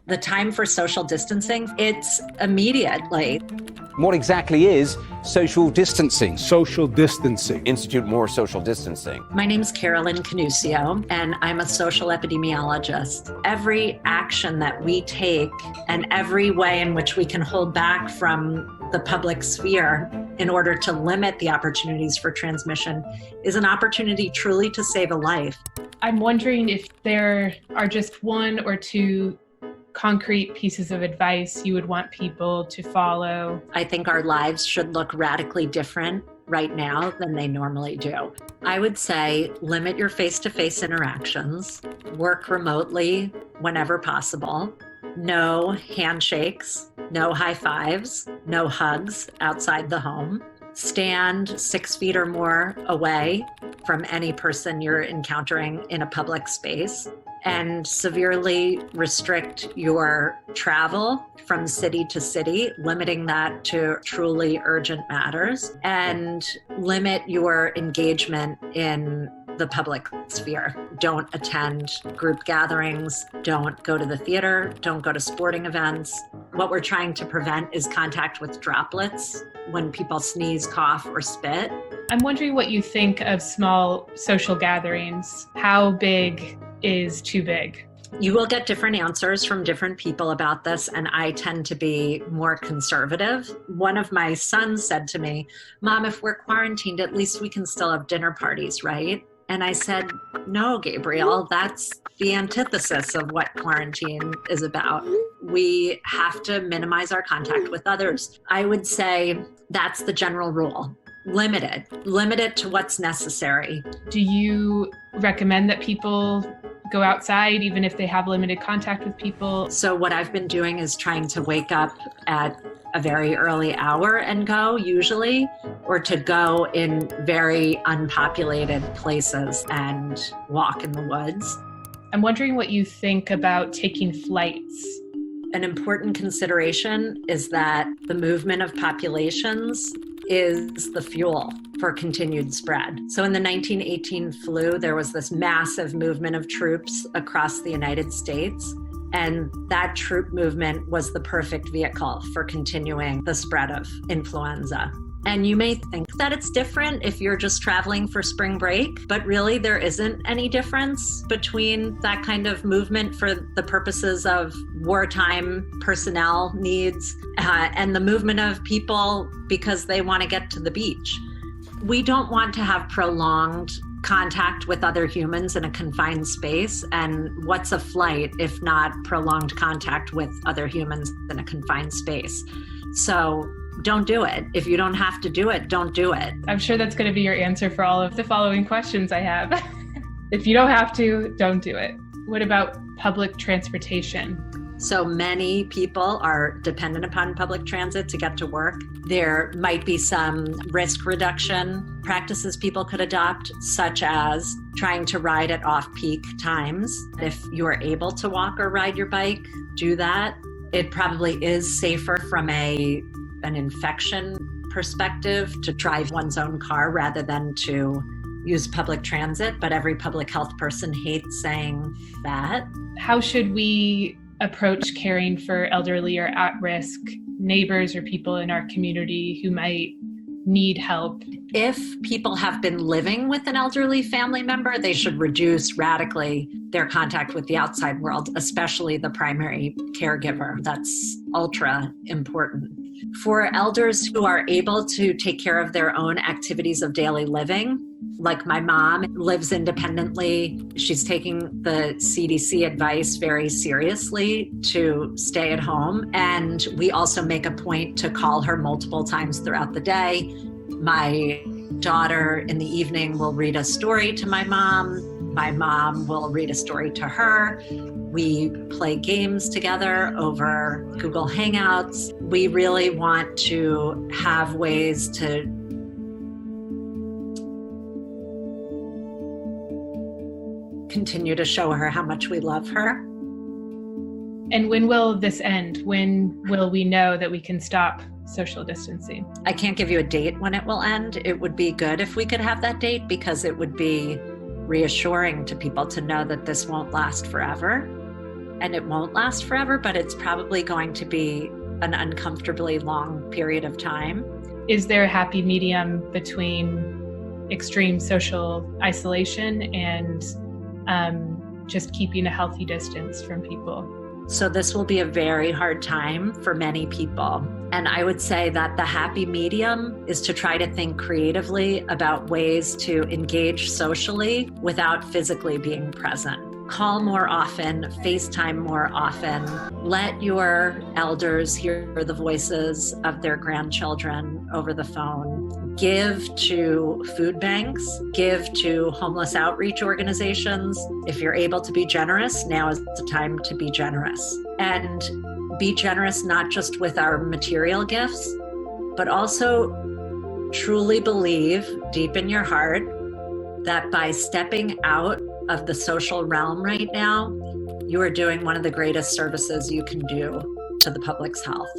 The time for social distancing, it's immediately. What exactly is social distancing? Social distancing. Institute more social distancing. My name's Carolyn Canusio, and I'm a social epidemiologist. Every action that we take and every way in which we can hold back from the public sphere in order to limit the opportunities for transmission is an opportunity truly to save a life. I'm wondering if there are just one or two concrete pieces of advice you would want people to follow. I think our lives should look radically different right now than they normally do. I would say limit your face-to-face interactions, work remotely whenever possible, no handshakes, no high fives, no hugs outside the home, stand 6 feet or more away from any person you're encountering in a public space, and severely restrict your travel from city to city, limiting that to truly urgent matters, and limit your engagement in the public sphere. Don't attend group gatherings, don't go to the theater, don't go to sporting events. What we're trying to prevent is contact with droplets when people sneeze, cough, or spit. I'm wondering what you think of small social gatherings. How big is too big? You will get different answers from different people about this, and I tend to be more conservative. One of my sons said to me, "Mom, if we're quarantined, at least we can still have dinner parties, right?" And I said, "No, Gabriel, that's the antithesis of what quarantine is about. We have to minimize our contact with others." I would say that's the general rule. Limit it to what's necessary. Do you recommend that people go outside even if they have limited contact with people? So what I've been doing is trying to wake up at a very early hour and go, usually, or to go in very unpopulated places and walk in the woods. I'm wondering what you think about taking flights. An important consideration is that the movement of populations is the fuel for continued spread. So in the 1918 flu, there was this massive movement of troops across the United States, and that troop movement was the perfect vehicle for continuing the spread of influenza. And you may think that it's different if you're just traveling for spring break, but really there isn't any difference between that kind of movement for the purposes of wartime personnel needs and the movement of people because they want to get to the beach. We don't want to have prolonged contact with other humans in a confined space. And what's a flight if not prolonged contact with other humans in a confined space? So don't do it. If you don't have to do it, don't do it. I'm sure that's going to be your answer for all of the following questions I have. If you don't have to, don't do it. What about public transportation? So many people are dependent upon public transit to get to work. There might be some risk reduction practices people could adopt, such as trying to ride at off-peak times. If you are able to walk or ride your bike, do that. It probably is safer from an infection perspective to drive one's own car rather than to use public transit, but every public health person hates saying that. How should we approach caring for elderly or at-risk neighbors or people in our community who might need help? If people have been living with an elderly family member, they should reduce radically their contact with the outside world, especially the primary caregiver. That's ultra important. For elders who are able to take care of their own activities of daily living, like my mom lives independently, she's taking the CDC advice very seriously to stay at home. And we also make a point to call her multiple times throughout the day. My daughter in the evening will read a story to my mom. My mom will read a story to her. We play games together over Google Hangouts. We really want to have ways to continue to show her how much we love her. And when will this end? When will we know that we can stop social distancing? I can't give you a date when it will end. It would be good if we could have that date because it would be reassuring to people to know that this won't last forever. and it won't last forever, but it's probably going to be an uncomfortably long period of time. Is there a happy medium between extreme social isolation and just keeping a healthy distance from people? So this will be a very hard time for many people. And I would say that the happy medium is to try to think creatively about ways to engage socially without physically being present. Call more often, FaceTime more often, let your elders hear the voices of their grandchildren over the phone. Give to food banks, give to homeless outreach organizations. If you're able to be generous, now is the time to be generous. And be generous not just with our material gifts, but also truly believe deep in your heart that by stepping out of the social realm right now, you are doing one of the greatest services you can do to the public's health.